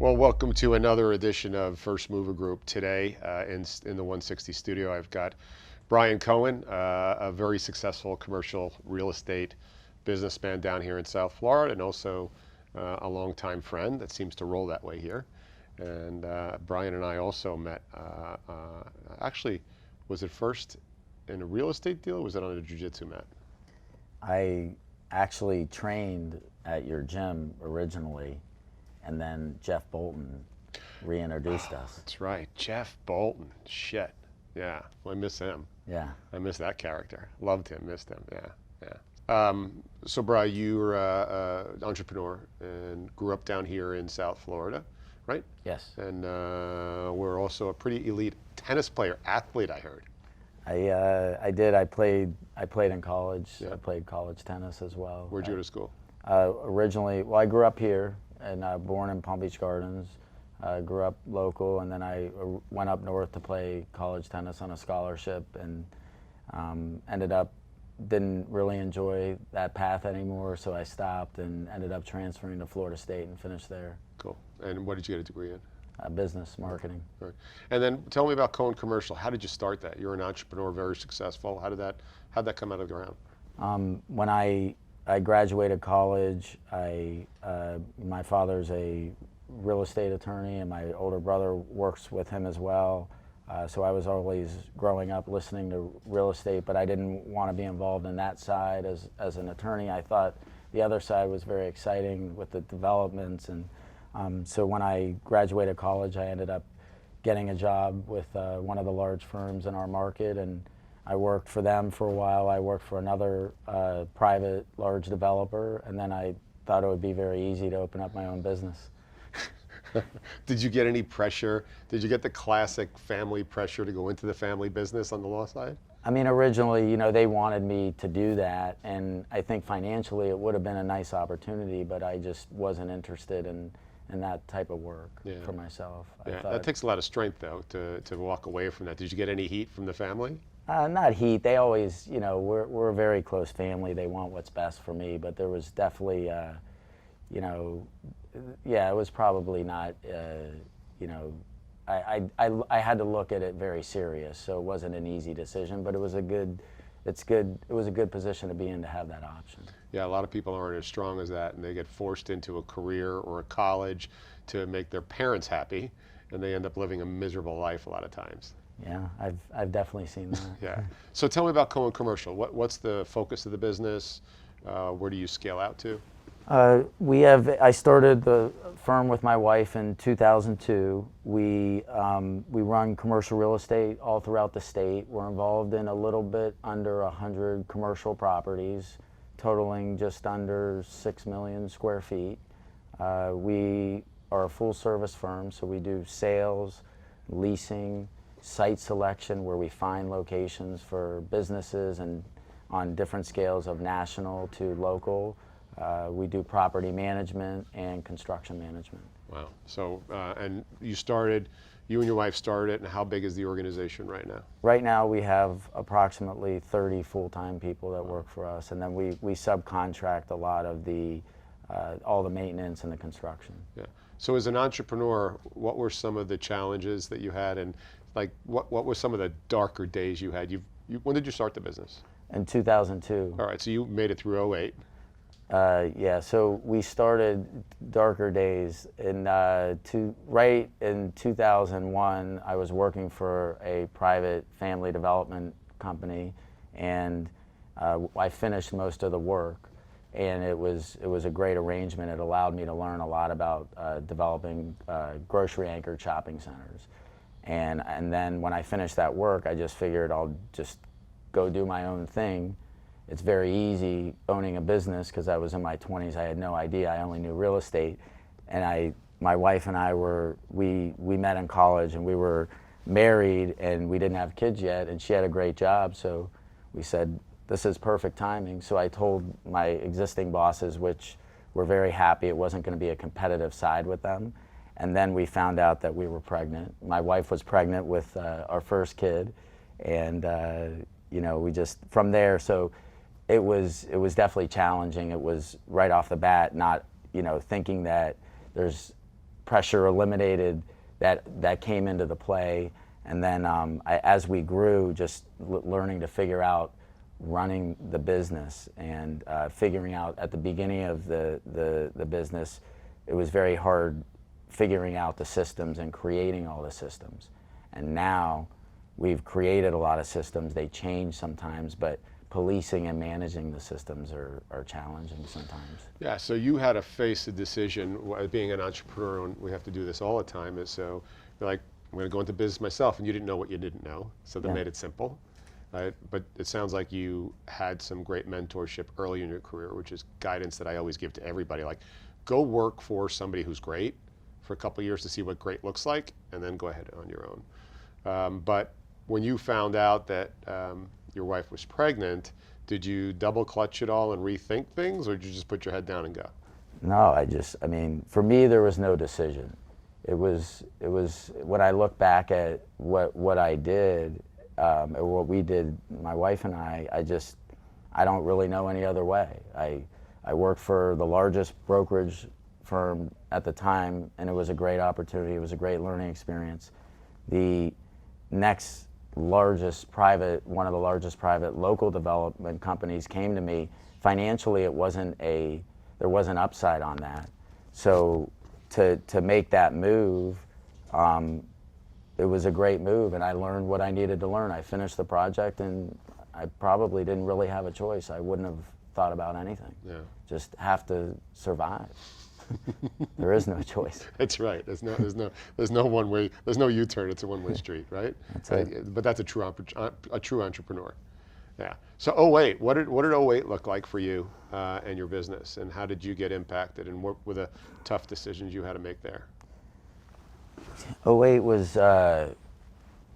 Well, welcome to another edition of First Mover Group. Today, in the 160 studio, I've got Bryan Cohen, a very successful commercial real estate businessman down here in South Florida, and also a longtime friend that seems to roll that way here. And Bryan and I also met. Actually, was it first in a real estate deal, or was it on a jiu-jitsu mat? I actually trained at your gym originally, and then Jeff Bolton reintroduced us. That's right, Jeff Bolton. Shit. Yeah, well, I miss him. Yeah. I miss that character. Loved him, missed him. Yeah. So, Brian, you're an entrepreneur and grew up down here in South Florida, right? Yes. And we're also a pretty elite tennis player, athlete, I heard. I did. I played in college. Yeah. I played college tennis as well. Where'd you go to school? Originally, well, I grew up here and born in Palm Beach Gardens. Grew up local, and then I went up north to play college tennis on a scholarship, and didn't really enjoy that path anymore, so I stopped and ended up transferring to Florida State and finished there. Cool. And what did you get a degree in? Business marketing. Right. And then tell me about Cohen Commercial. How did you start that? You're an entrepreneur, very successful. How'd that come out of the ground? When I graduated college, my father's a real estate attorney, and my older brother works with him as well. So I was always growing up listening to real estate, but I didn't want to be involved in that side as an attorney. I thought the other side was very exciting with the developments, and so when I graduated college, I ended up getting a job with one of the large firms in our market, and I worked for them for a while. I worked for another private large developer, and then I thought it would be very easy to open up my own business. Did you get any pressure? Did you get the classic family pressure to go into the family business on the law side? I mean, originally, they wanted me to do that, and I think financially it would have been a nice opportunity, but I just wasn't interested in that type of work for myself. Yeah, that takes a lot of strength, though, to walk away from that. Did you get any heat from the family? Not heat. They always, we're a very close family. They want what's best for me, but there was definitely, it was probably not, I had to look at it very serious, so it wasn't an easy decision, but it was a good position to be in, to have that option. Yeah, a lot of people aren't as strong as that, and they get forced into a career or a college to make their parents happy, and they end up living a miserable life a lot of times. Yeah, I've definitely seen that. Yeah. So tell me about Cohen Commercial. What's the focus of the business? Where do you scale out to? I started the firm with my wife in 2002. We run commercial real estate all throughout the state. We're involved in a little bit under 100 commercial properties, totaling just under 6 million square feet. We are a full service firm, so we do sales, leasing, site selection, where we find locations for businesses and on different scales of national to local. We do property management and construction management. Wow. So, and you and your wife started it, and how big is the organization right now? Right now we have approximately 30 full-time people that work for us, and then we subcontract a lot of all the maintenance and the construction. Yeah. So as an entrepreneur, what were some of the challenges that you had, and what were some of the darker days you had? When did you start the business? In 2002. All right, so you made it through 08. Yeah, so we started darker days right in 2001. I was working for a private family development company, and I finished most of the work, and it was a great arrangement. It allowed me to learn a lot about developing grocery anchored shopping centers, and then when I finished that work, I just figured I'll just go do my own thing. It's very easy owning a business because I was in my 20s. I had no idea. I only knew real estate, and my wife and I we met in college, and we were married, and we didn't have kids yet, and she had a great job, so we said, this is perfect timing. So I told my existing bosses, which were very happy. It wasn't going to be a competitive side with them, and then we found out that we were pregnant. My wife was pregnant with our first kid, and we just from there. So it was definitely challenging. It was right off the bat, not thinking that there's pressure eliminated that came into the play. And then as we grew, just learning to figure out running the business and figuring out at the beginning of the business, it was very hard figuring out the systems and creating all the systems. And now we've created a lot of systems. They change sometimes, but policing and managing the systems are challenging sometimes. Yeah, so you had to face a decision, being an entrepreneur, and we have to do this all the time, is so you're like, I'm going to go into business myself, and you didn't know what you didn't know, so that made it simple. Right? But it sounds like you had some great mentorship early in your career, which is guidance that I always give to everybody. Like, go work for somebody who's great for a couple of years to see what great looks like, and then go ahead on your own. But when you found out that your wife was pregnant, did you double clutch it all and rethink things, or did you just put your head down and go? No, I mean, for me, there was no decision. It was when I look back at what I did, or what we did, my wife and I don't really know any other way. I worked for the largest brokerage firm at the time, and it was a great opportunity. It was a great learning experience. The next largest one of the largest private local development companies came to me. Financially, there wasn't upside on that. So to make that move, it was a great move, and I learned what I needed to learn. I finished the project, and I probably didn't really have a choice. I wouldn't have thought about anything. Yeah. Just have to survive. There is no choice. That's right. There's no one way. There's no U-turn. It's a one-way street, right? That's it. But that's a true entrepreneur. Yeah. So 2008. What did 2008 look like for you and your business, and how did you get impacted, and what were the tough decisions you had to make there? 2008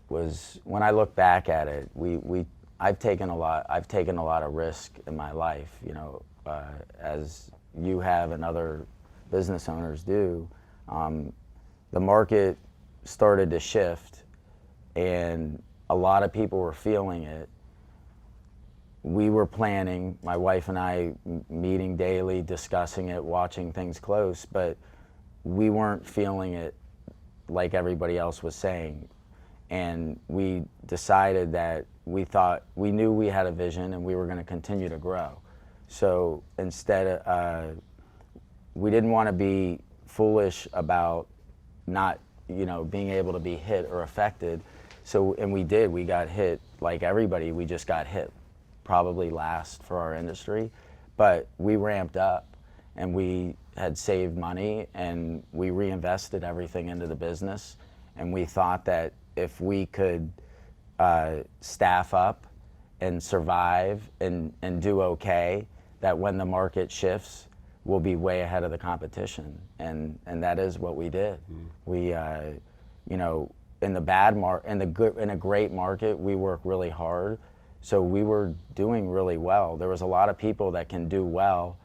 was when I look back at it. I've taken a lot of risk in my life. You know, as you have and other business owners do. The market started to shift, and a lot of people were feeling it. We were planning, my wife and I, meeting daily, discussing it, watching things close, but we weren't feeling it like everybody else was saying. And we decided that we knew we had a vision and we were going to continue to grow. So instead, we didn't want to be foolish about not, being able to be hit or affected. So, and we did. We got hit like everybody. We just got hit, probably last for our industry. But we ramped up, and we had saved money, and we reinvested everything into the business. And we thought that if we could staff up and survive and do okay, that when the market shifts, we'll be way ahead of the competition, and that is what we did. We, in a great market, we work really hard, so we were doing really well. There was a lot of people that can do well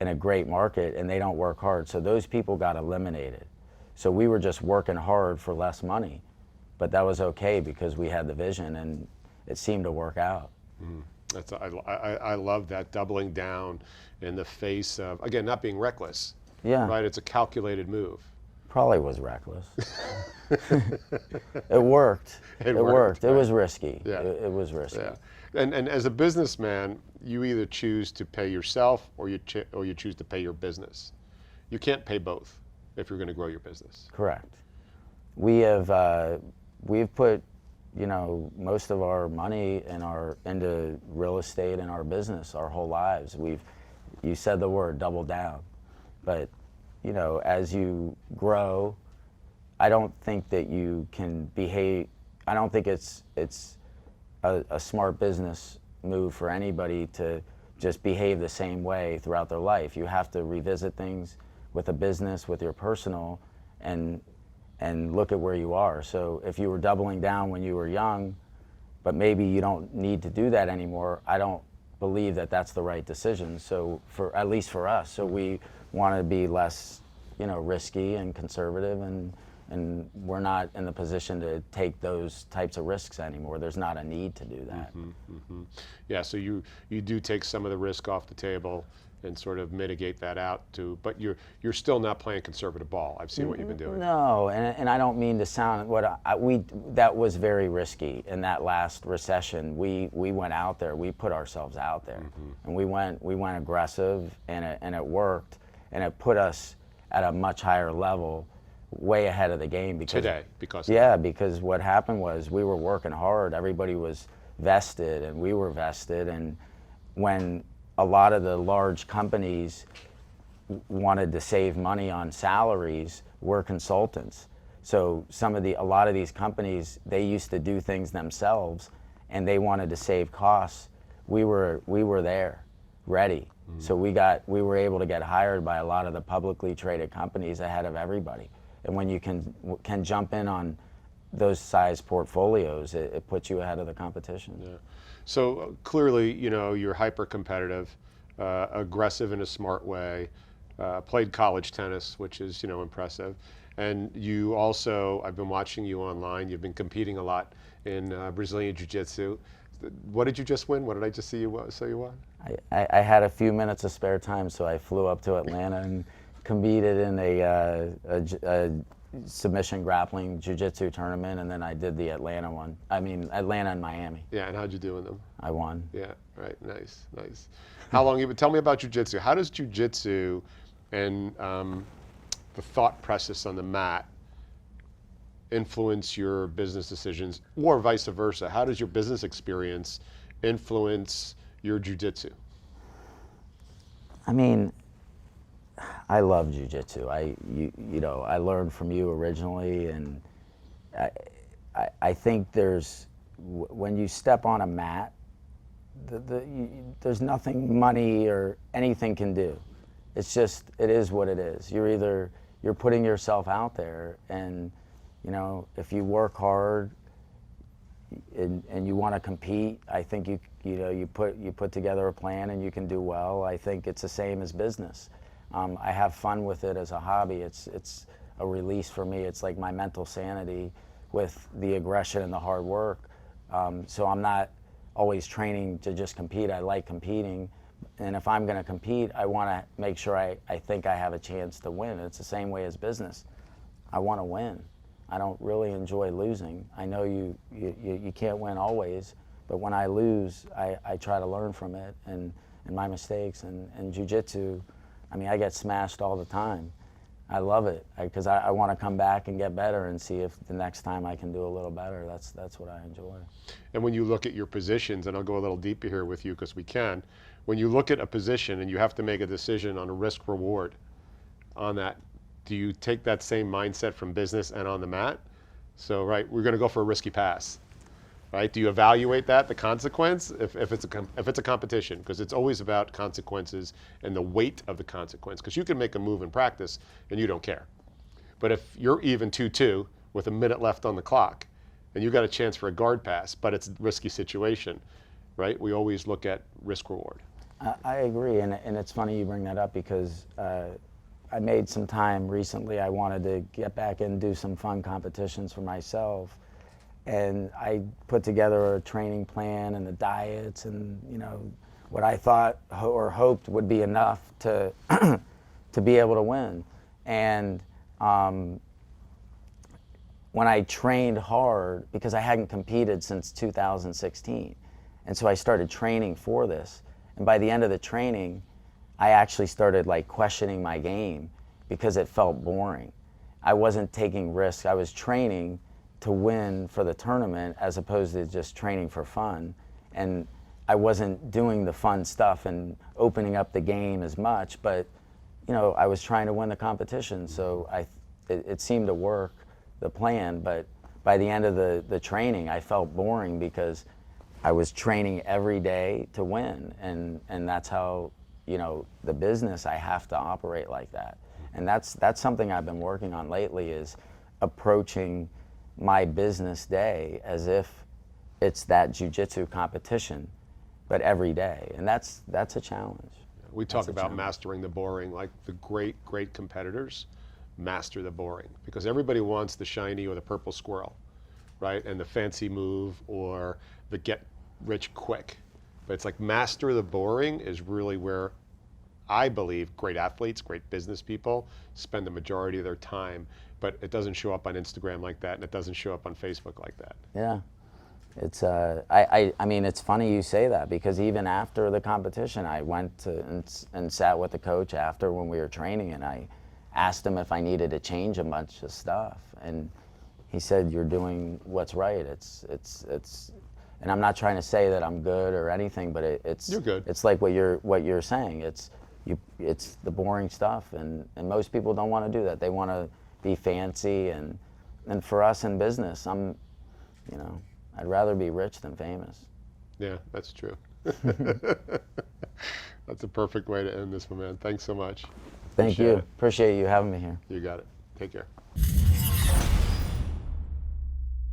in a great market, and they don't work hard, so those people got eliminated. So we were just working hard for less money, but that was okay because we had the vision, and it seemed to work out. I love that, doubling down in the face of, again, not being reckless. Yeah. Right? It's a calculated move. Probably was reckless. It worked. It worked. Right? It was risky. Yeah. It was risky. Yeah. And as a businessman, you either choose to pay yourself or you choose to pay your business. You can't pay both if you're going to grow your business. Correct. We've put most of our money into real estate and our business our whole lives. You said the word, double down. But, as you grow, I don't think that you can behave, I don't think it's a smart business move for anybody to just behave the same way throughout their life. You have to revisit things with a business, with your personal, and look at where you are. So if you were doubling down when you were young, but maybe you don't need to do that anymore, I don't believe that that's the right decision. So at least for us, so we want to be less, risky and conservative, and we're not in the position to take those types of risks anymore. There's not a need to do that. Yeah, so you do take some of the risk off the table, and sort of mitigate that out to, but you're still not playing conservative ball. I've seen what you've been doing. No, and I don't mean to sound that was very risky in that last recession. We went out there, we put ourselves out there, and we went aggressive, and it worked, and it put us at a much higher level, way ahead of the game. Because what happened was we were working hard, everybody was vested, and we were vested, and when a lot of the large companies wanted to save money on salaries, we're consultants. So a lot of these companies, they used to do things themselves and they wanted to save costs. We were there, ready. So we were able to get hired by a lot of the publicly traded companies ahead of everybody. And when you can jump in on those size portfolios, it puts you ahead of the competition. Yeah. So clearly, you're hyper competitive, aggressive in a smart way, played college tennis, which is, impressive. And you also, I've been watching you online, you've been competing a lot in Brazilian Jiu-Jitsu. What did you just win? What did I just say you won? I had a few minutes of spare time, so I flew up to Atlanta and competed in a submission grappling jiu-jitsu tournament, and then I did the Atlanta one. Atlanta and Miami. Yeah, and how'd you do in them? I won. Yeah, right, nice. How long you been, tell me about jiu-jitsu. How does jiu-jitsu and the thought process on the mat influence your business decisions, or vice versa? How does your business experience influence your jiu-jitsu? I love jiu-jitsu. I learned from you originally, and I think when you step on a mat, there's nothing money or anything can do. It's just, it is what it is. You're putting yourself out there, and if you work hard and you want to compete, I think you put together a plan and you can do well. I think it's the same as business. I have fun with it as a hobby. It's a release for me. It's like my mental sanity with the aggression and the hard work. So I'm not always training to just compete. I like competing. And if I'm going to compete, I want to make sure I think I have a chance to win. It's the same way as business. I want to win. I don't really enjoy losing. I know you can't win always, but when I lose, I try to learn from it and my mistakes. And jiu-jitsu, I get smashed all the time. I love it because I want to come back and get better and see if the next time I can do a little better. That's what I enjoy. And when you look at your positions, and I'll go a little deeper here with you because we can, when you look at a position and you have to make a decision on a risk reward on that, do you take that same mindset from business and on the mat? So, right, we're going to go for a risky pass. Right? Do you evaluate that, the consequence, if it's a competition? Because it's always about consequences and the weight of the consequence. Because you can make a move in practice and you don't care. But if you're even 2-2 with a minute left on the clock and you got a chance for a guard pass, but it's a risky situation, right? We always look at risk reward. I agree, and it's funny you bring that up because I made some time recently. I wanted to get back and do some fun competitions for myself. And I put together a training plan and the diets and what I thought or hoped would be enough to to be able to win. And when I trained hard, because I hadn't competed since 2016, and so I started training for this. And by the end of the training, I actually started questioning my game because it felt boring. I wasn't taking risks. I was training to win for the tournament as opposed to just training for fun. And I wasn't doing the fun stuff and opening up the game as much, but I was trying to win the competition. So it seemed to work, the plan, but by the end of the training, I felt boring because I was training every day to win. And that's how, the business, I have to operate like that. And that's something I've been working on lately, is approaching my business day as if it's that jiu-jitsu competition, but every day, and that's a challenge. We talk about mastering the boring, like the great competitors master the boring, because everybody wants the shiny or the purple squirrel, right? And the fancy move or the get rich quick. But it's like master the boring is really where I believe great athletes, great business people spend the majority of their time, but it doesn't show up on Instagram like that, and it doesn't show up on Facebook like that. Yeah. It's I mean, it's funny you say that, because even after the competition, I went to and sat with the coach after when we were training, and I asked him if I needed to change a bunch of stuff, and he said, "You're doing what's right." And I'm not trying to say that I'm good or anything, but it's You're good. It's like what you're saying. It's the boring stuff, and most people don't want to do that. They want to be fancy, and for us in business, I'd rather be rich than famous. Yeah, that's true. That's a perfect way to end this one, man. Thanks so much. Thank you. Appreciate it. Appreciate you having me here. You got it. Take care.